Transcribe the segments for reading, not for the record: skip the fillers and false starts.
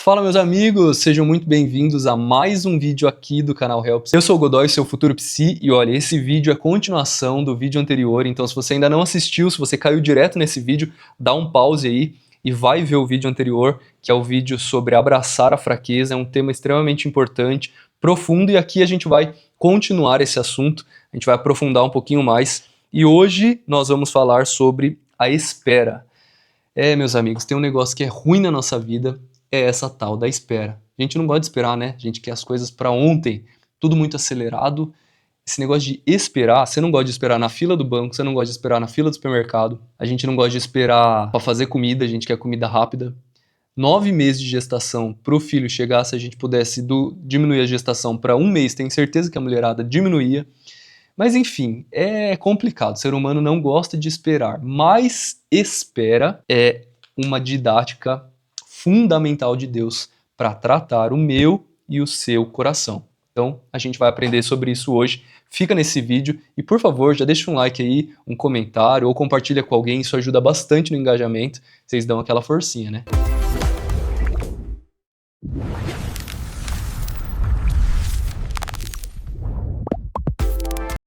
Fala meus amigos, sejam muito bem-vindos a mais um vídeo aqui do canal Helps. Eu sou o Godoy, seu futuro psi, e olha, esse vídeo é continuação do vídeo anterior, então se você ainda não assistiu, se você caiu direto nesse vídeo, dá um pause aí e vai ver o vídeo anterior, que é o vídeo sobre abraçar a fraqueza, é um tema extremamente importante, profundo, e aqui a gente vai continuar esse assunto, a gente vai aprofundar um pouquinho mais, e hoje nós vamos falar sobre a espera. Meus amigos, tem um negócio que é ruim na nossa vida, é essa tal da espera. A gente não gosta de esperar, né? A gente quer as coisas para ontem, tudo muito acelerado. Esse negócio de esperar, você não gosta de esperar na fila do banco, você não gosta de esperar na fila do supermercado, a gente não gosta de esperar para fazer comida, a gente quer comida rápida. 9 meses de gestação para o filho chegar, se a gente pudesse diminuir a gestação para 1 mês, tenho certeza que a mulherada diminuía. Mas enfim, é complicado, o ser humano não gosta de esperar, mas espera é uma didática fundamental de Deus para tratar o meu e o seu coração. Então, a gente vai aprender sobre isso hoje. Fica nesse vídeo e, por favor, já deixa um like aí, um comentário ou compartilha com alguém, isso ajuda bastante no engajamento. Vocês dão aquela forcinha, né?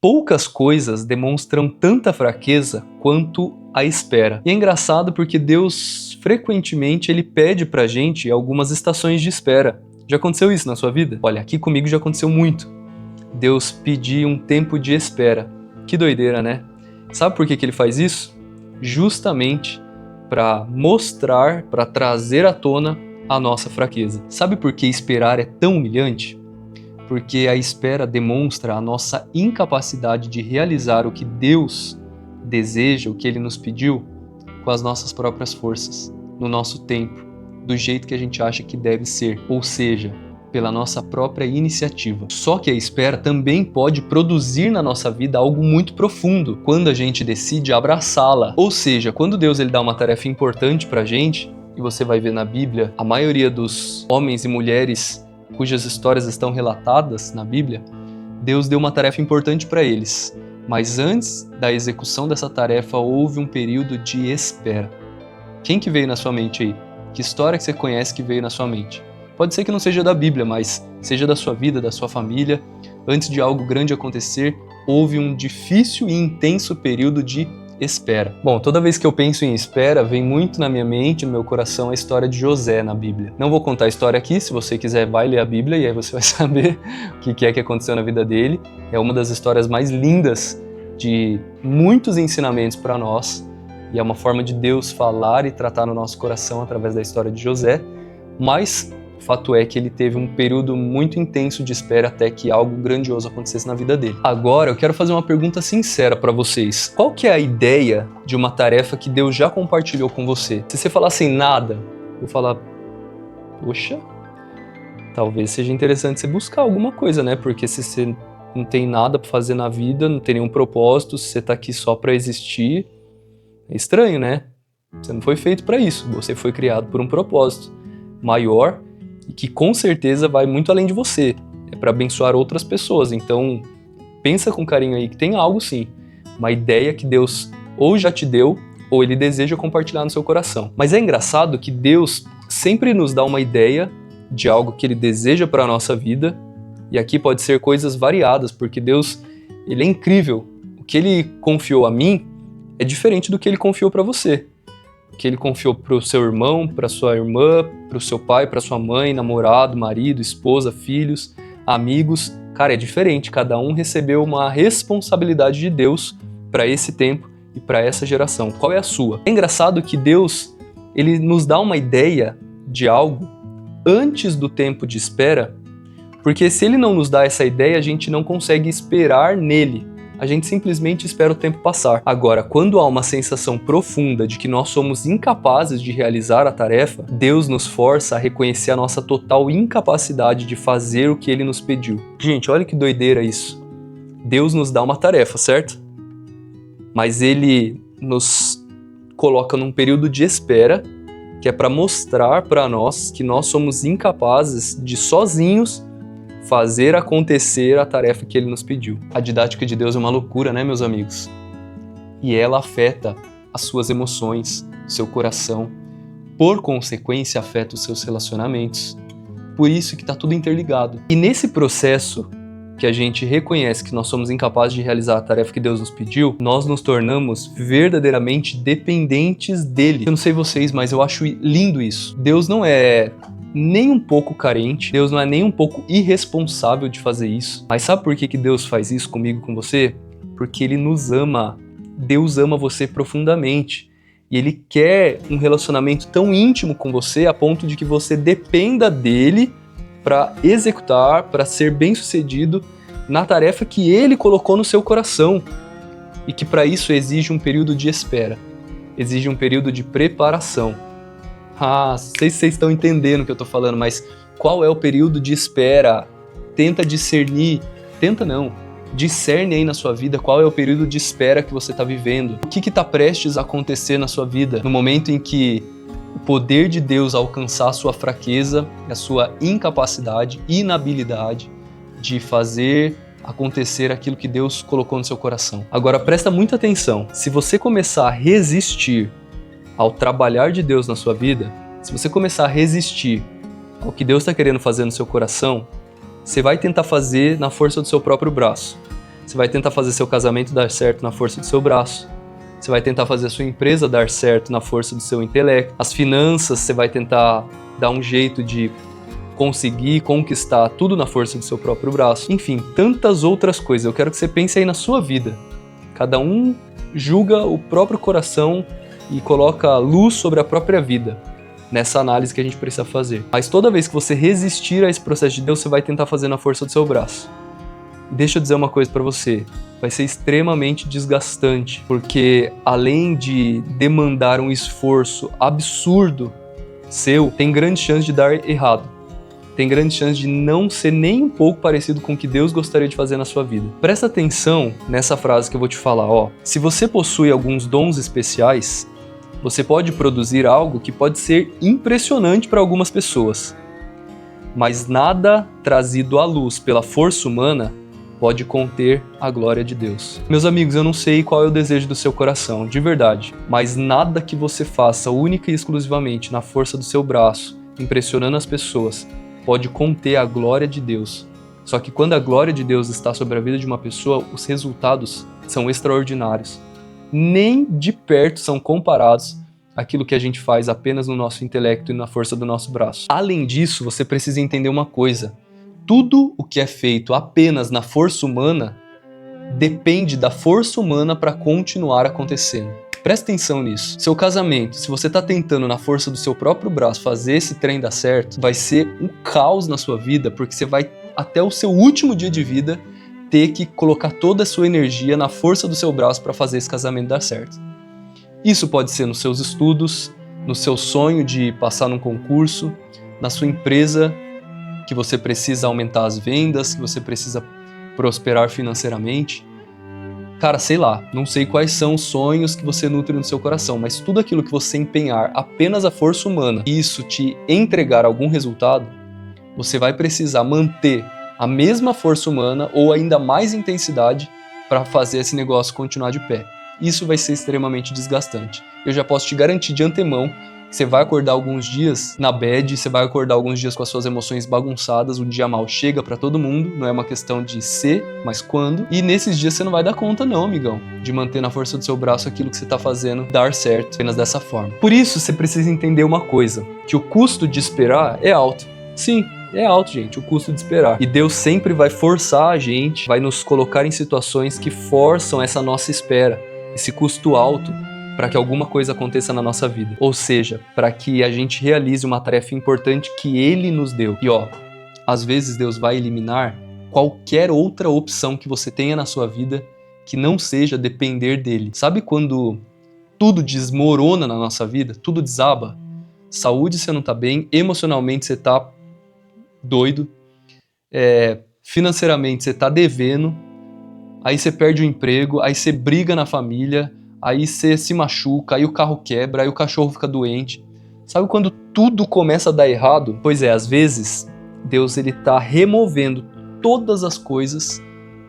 Poucas coisas demonstram tanta fraqueza quanto a espera. E é engraçado porque Deus, frequentemente, ele pede pra gente algumas estações de espera. Já aconteceu isso na sua vida? Olha, aqui comigo já aconteceu muito. Deus pedir um tempo de espera. Que doideira, né? Sabe por que ele faz isso? Justamente para mostrar, para trazer à tona a nossa fraqueza. Sabe por que esperar é tão humilhante? Porque a espera demonstra a nossa incapacidade de realizar o que Deus deseja, o que Ele nos pediu, com as nossas próprias forças, no nosso tempo, do jeito que a gente acha que deve ser, ou seja, pela nossa própria iniciativa. Só que a espera também pode produzir na nossa vida algo muito profundo, quando a gente decide abraçá-la. Ou seja, quando Deus ele dá uma tarefa importante pra gente, e você vai ver na Bíblia, a maioria dos homens e mulheres cujas histórias estão relatadas na Bíblia, Deus deu uma tarefa importante para eles. Mas antes da execução dessa tarefa, houve um período de espera. Quem que veio na sua mente aí? Que história que você conhece que veio na sua mente? Pode ser que não seja da Bíblia, mas seja da sua vida, da sua família. Antes de algo grande acontecer, houve um difícil e intenso período de espera. Bom, toda vez que eu penso em espera, vem muito na minha mente, no meu coração, a história de José na Bíblia. Não vou contar a história aqui, se você quiser vai ler a Bíblia e aí você vai saber o que é que aconteceu na vida dele. É uma das histórias mais lindas de muitos ensinamentos para nós e é uma forma de Deus falar e tratar no nosso coração através da história de José, mas o fato é que ele teve um período muito intenso de espera até que algo grandioso acontecesse na vida dele. Agora eu quero fazer uma pergunta sincera para vocês. Qual que é a ideia de uma tarefa que Deus já compartilhou com você? Se você falar assim, nada, eu falar, poxa, talvez seja interessante você buscar alguma coisa, né? Porque se você não tem nada para fazer na vida, não tem nenhum propósito, se você tá aqui só para existir, é estranho, né? Você não foi feito para isso, você foi criado por um propósito maior e que com certeza vai muito além de você, é para abençoar outras pessoas, então pensa com carinho aí que tem algo sim, uma ideia que Deus ou já te deu ou Ele deseja compartilhar no seu coração. Mas é engraçado que Deus sempre nos dá uma ideia de algo que Ele deseja para a nossa vida, e aqui pode ser coisas variadas, porque Deus, Ele é incrível, o que Ele confiou a mim é diferente do que Ele confiou para você. Que Ele confiou para o seu irmão, para sua irmã, para o seu pai, para sua mãe, namorado, marido, esposa, filhos, amigos. Cara, é diferente, cada um recebeu uma responsabilidade de Deus para esse tempo e para essa geração. Qual é a sua? É engraçado que Deus, Ele nos dá uma ideia de algo antes do tempo de espera, porque se Ele não nos dá essa ideia, a gente não consegue esperar nele. A gente simplesmente espera o tempo passar. Agora, quando há uma sensação profunda de que nós somos incapazes de realizar a tarefa, Deus nos força a reconhecer a nossa total incapacidade de fazer o que Ele nos pediu. Gente, olha que doideira isso. Deus nos dá uma tarefa, certo? Mas Ele nos coloca num período de espera, que é para mostrar para nós que nós somos incapazes de sozinhos fazer acontecer a tarefa que Ele nos pediu. A didática de Deus é uma loucura, né, meus amigos? E ela afeta as suas emoções, seu coração. por consequência afeta os seus relacionamentos. Por isso que está tudo interligado. E nesse processo que a gente reconhece que nós somos incapazes de realizar a tarefa que Deus nos pediu, nós nos tornamos verdadeiramente dependentes dele. Eu não sei vocês, mas eu acho lindo isso. Deus não é nem um pouco carente, Deus não é nem um pouco irresponsável de fazer isso. Mas sabe por que Deus faz isso comigo, com você? Porque Ele nos ama. Deus ama você profundamente. E Ele quer um relacionamento tão íntimo com você a ponto de que você dependa dele para executar, para ser bem-sucedido na tarefa que Ele colocou no seu coração. E que para isso exige um período de espera, exige um período de preparação. Não sei se vocês estão entendendo o que eu estou falando, mas qual é o período de espera? Tenta discernir, discerne aí na sua vida qual é o período de espera que você está vivendo. O que está prestes a acontecer na sua vida? No momento em que o poder de Deus alcançar a sua fraqueza, a sua incapacidade, inabilidade de fazer acontecer aquilo que Deus colocou no seu coração. Agora presta muita atenção, se você começar a resistir ao trabalhar de Deus na sua vida, se você começar a resistir ao que Deus está querendo fazer no seu coração, você vai tentar fazer na força do seu próprio braço. Você vai tentar fazer seu casamento dar certo na força do seu braço. Você vai tentar fazer a sua empresa dar certo na força do seu intelecto. As finanças, você vai tentar dar um jeito de conseguir conquistar tudo na força do seu próprio braço. Enfim, tantas outras coisas. Eu quero que você pense aí na sua vida. Cada um julga o próprio coração e coloca luz sobre a própria vida. Nessa análise que a gente precisa fazer. Mas toda vez que você resistir a esse processo de Deus, você vai tentar fazer na força do seu braço. E deixa eu dizer uma coisa pra você. Vai ser extremamente desgastante, porque além de demandar um esforço absurdo seu, tem grande chance de dar errado. Tem grande chance de não ser nem um pouco parecido com o que Deus gostaria de fazer na sua vida. Presta atenção nessa frase que eu vou te falar, Se você possui alguns dons especiais, você pode produzir algo que pode ser impressionante para algumas pessoas, mas nada trazido à luz pela força humana pode conter a glória de Deus. Meus amigos, eu não sei qual é o desejo do seu coração, de verdade, mas nada que você faça única e exclusivamente na força do seu braço, impressionando as pessoas, pode conter a glória de Deus. Só que quando a glória de Deus está sobre a vida de uma pessoa, os resultados são extraordinários. Nem de perto são comparados àquilo que a gente faz apenas no nosso intelecto e na força do nosso braço. Além disso, você precisa entender uma coisa. Tudo o que é feito apenas na força humana depende da força humana para continuar acontecendo. Presta atenção nisso. Seu casamento, se você está tentando na força do seu próprio braço fazer esse trem dar certo, vai ser um caos na sua vida, porque você vai até o seu último dia de vida ter que colocar toda a sua energia na força do seu braço para fazer esse casamento dar certo. Isso pode ser nos seus estudos, no seu sonho de passar num concurso, na sua empresa, que você precisa aumentar as vendas, que você precisa prosperar financeiramente. Cara, sei lá, não sei quais são os sonhos que você nutre no seu coração, mas tudo aquilo que você empenhar apenas a força humana e isso te entregar algum resultado, você vai precisar manter a mesma força humana ou ainda mais intensidade para fazer esse negócio continuar de pé. Isso vai ser extremamente desgastante. Eu já posso te garantir de antemão que você vai acordar alguns dias na bad, você vai acordar alguns dias com as suas emoções bagunçadas, um dia mal chega pra todo mundo, não é uma questão de ser, mas quando. E nesses dias você não vai dar conta não, amigão, de manter na força do seu braço aquilo que você tá fazendo dar certo, apenas dessa forma. Por isso, você precisa entender uma coisa, que o custo de esperar é alto. Sim, é alto, gente, o custo de esperar. E Deus sempre vai forçar a gente, vai nos colocar em situações que forçam essa nossa espera, esse custo alto, para que alguma coisa aconteça na nossa vida. Ou seja, para que a gente realize uma tarefa importante que Ele nos deu. E às vezes Deus vai eliminar qualquer outra opção que você tenha na sua vida que não seja depender dEle. Sabe quando tudo desmorona na nossa vida? Tudo desaba? Saúde você não tá bem, emocionalmente você tá doido, financeiramente você tá devendo, aí você perde o emprego, aí você briga na família, aí você se machuca, aí o carro quebra, aí o cachorro fica doente. Sabe quando tudo começa a dar errado? Pois é, às vezes, Deus ele tá removendo todas as coisas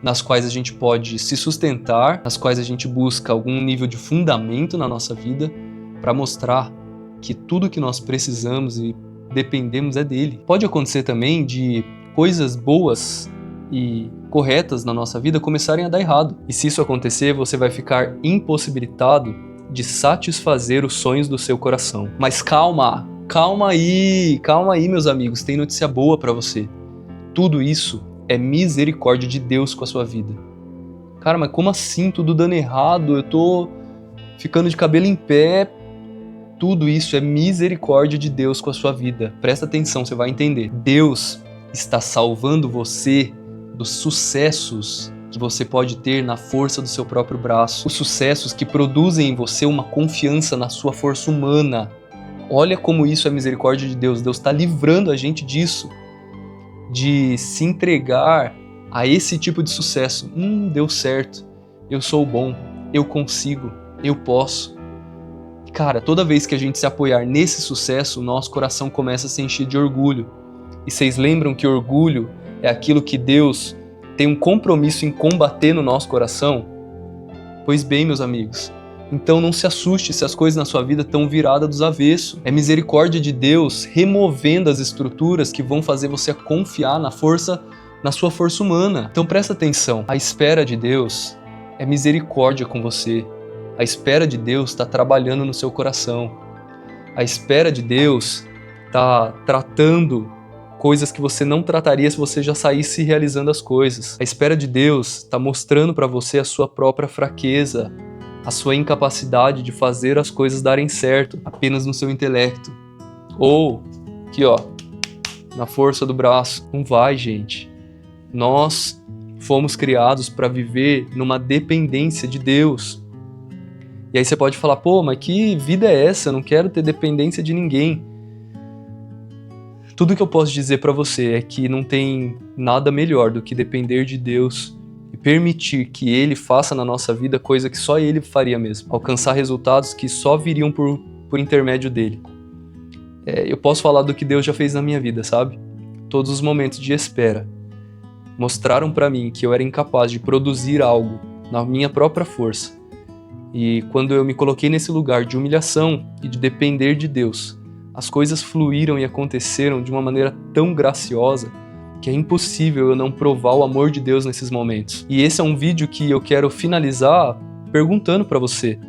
nas quais a gente pode se sustentar, nas quais a gente busca algum nível de fundamento na nossa vida, para mostrar que tudo que nós precisamos e dependemos é dele. Pode acontecer também de coisas boas e corretas na nossa vida começarem a dar errado. E se isso acontecer, você vai ficar impossibilitado de satisfazer os sonhos do seu coração. Mas calma aí, meus amigos, tem notícia boa para você. Tudo isso é misericórdia de Deus com a sua vida. Cara, mas como assim? Tudo dando errado, eu tô ficando de cabelo em pé. Tudo isso é misericórdia de Deus com a sua vida. Presta atenção, você vai entender. Deus está salvando você dos sucessos que você pode ter na força do seu próprio braço. Os sucessos que produzem em você uma confiança na sua força humana. Olha como isso é misericórdia de Deus. Deus está livrando a gente disso. De se entregar a esse tipo de sucesso. Deu certo. Eu sou bom. Eu consigo. Eu posso. Cara, toda vez que a gente se apoiar nesse sucesso, o nosso coração começa a se encher de orgulho. E vocês lembram que orgulho é aquilo que Deus tem um compromisso em combater no nosso coração? Pois bem, meus amigos, então não se assuste se as coisas na sua vida estão viradas dos avessos. É misericórdia de Deus removendo as estruturas que vão fazer você confiar na sua força humana. Então presta atenção, a espera de Deus é misericórdia com você. A espera de Deus está trabalhando no seu coração. A espera de Deus está tratando coisas que você não trataria se você já saísse realizando as coisas. A espera de Deus está mostrando para você a sua própria fraqueza, a sua incapacidade de fazer as coisas darem certo apenas no seu intelecto. Ou, aqui ó, na força do braço. Não vai, gente. Nós fomos criados para viver numa dependência de Deus. E aí você pode falar, pô, mas que vida é essa? Eu não quero ter dependência de ninguém. Tudo que eu posso dizer para você é que não tem nada melhor do que depender de Deus e permitir que Ele faça na nossa vida coisa que só Ele faria mesmo. Alcançar resultados que só viriam por intermédio dele. Eu posso falar do que Deus já fez na minha vida, sabe? Todos os momentos de espera mostraram para mim que eu era incapaz de produzir algo na minha própria força. E quando eu me coloquei nesse lugar de humilhação e de depender de Deus, as coisas fluíram e aconteceram de uma maneira tão graciosa que é impossível eu não provar o amor de Deus nesses momentos. E esse é um vídeo que eu quero finalizar perguntando para você: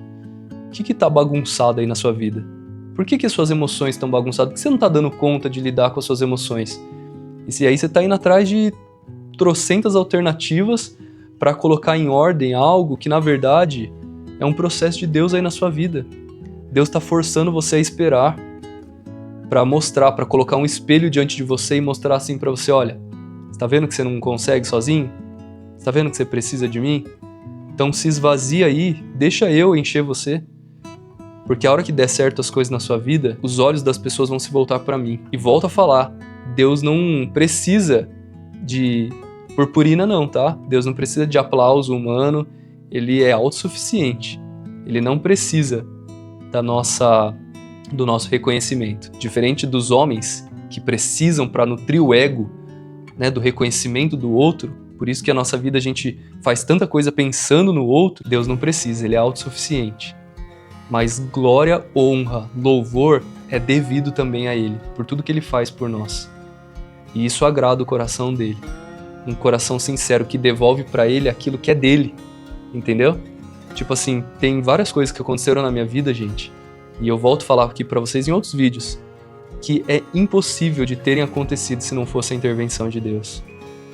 o que tá bagunçado aí na sua vida? Por que as suas emoções estão bagunçadas? Por que você não tá dando conta de lidar com as suas emoções? E aí você tá indo atrás de trocentas alternativas para colocar em ordem algo que, na verdade, é um processo de Deus aí na sua vida. Deus está forçando você a esperar para mostrar, para colocar um espelho diante de você e mostrar assim para você: olha, você tá vendo que você não consegue sozinho? Você tá vendo que você precisa de mim? Então se esvazia aí, deixa eu encher você. Porque a hora que der certo as coisas na sua vida, os olhos das pessoas vão se voltar para mim. E volto a falar, Deus não precisa de purpurina não, tá? Deus não precisa de aplauso humano. Ele é autossuficiente. Ele não precisa do nosso reconhecimento. Diferente dos homens que precisam para nutrir o ego, né, do reconhecimento do outro. Por isso que a nossa vida a gente faz tanta coisa pensando no outro. Deus não precisa, ele é autossuficiente. Mas glória, honra, louvor é devido também a ele, por tudo que ele faz por nós. E isso agrada o coração dele. Um coração sincero que devolve para ele aquilo que é dele. Entendeu? Tipo assim, tem várias coisas que aconteceram na minha vida, gente, e eu volto a falar aqui pra vocês em outros vídeos, que é impossível de terem acontecido se não fosse a intervenção de Deus.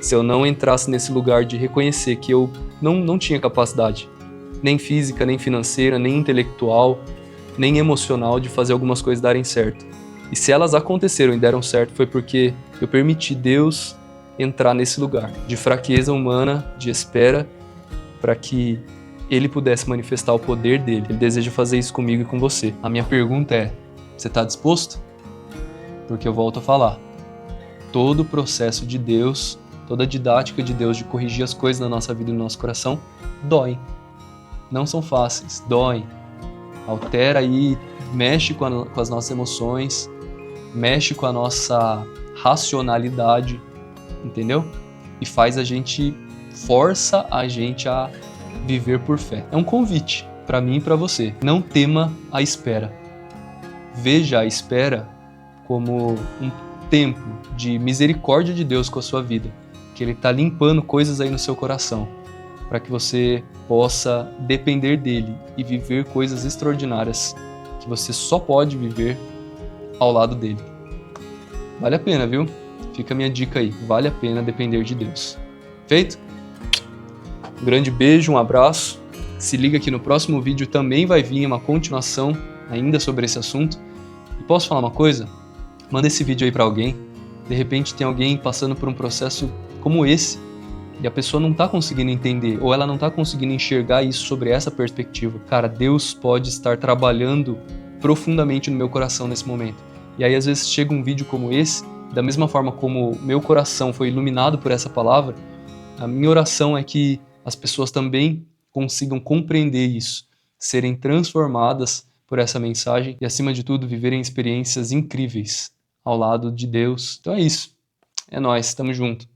Se eu não entrasse nesse lugar de reconhecer que eu não tinha capacidade, nem física, nem financeira, nem intelectual, nem emocional de fazer algumas coisas darem certo. E se elas aconteceram e deram certo, foi porque eu permiti Deus entrar nesse lugar de fraqueza humana, de espera, para que ele pudesse manifestar o poder dele. Ele deseja fazer isso comigo e com você. A minha pergunta é: você está disposto? Porque eu volto a falar, todo o processo de Deus, toda a didática de Deus de corrigir as coisas na nossa vida e no nosso coração, dói. Não são fáceis, doem. Altera aí, mexe com as nossas emoções, mexe com a nossa racionalidade, entendeu? E força a gente a viver por fé. É um convite para mim e para você. Não tema a espera. veja a espera como um tempo de misericórdia de Deus com a sua vida, que Ele está limpando coisas aí no seu coração, para que você possa depender dele e viver coisas extraordinárias que você só pode viver ao lado dele. Vale a pena, viu? Fica a minha dica aí, vale a pena depender de Deus. Feito? Um grande beijo, um abraço. Se liga que no próximo vídeo também vai vir uma continuação ainda sobre esse assunto. E posso falar uma coisa? Manda esse vídeo aí para alguém. De repente tem alguém passando por um processo como esse e a pessoa não está conseguindo entender ou ela não está conseguindo enxergar isso sobre essa perspectiva. Cara, Deus pode estar trabalhando profundamente no meu coração nesse momento. E aí às vezes chega um vídeo como esse, da mesma forma como meu coração foi iluminado por essa palavra, a minha oração é que as pessoas também consigam compreender isso, serem transformadas por essa mensagem e, acima de tudo, viverem experiências incríveis ao lado de Deus. Então é isso. É nóis, tamo junto.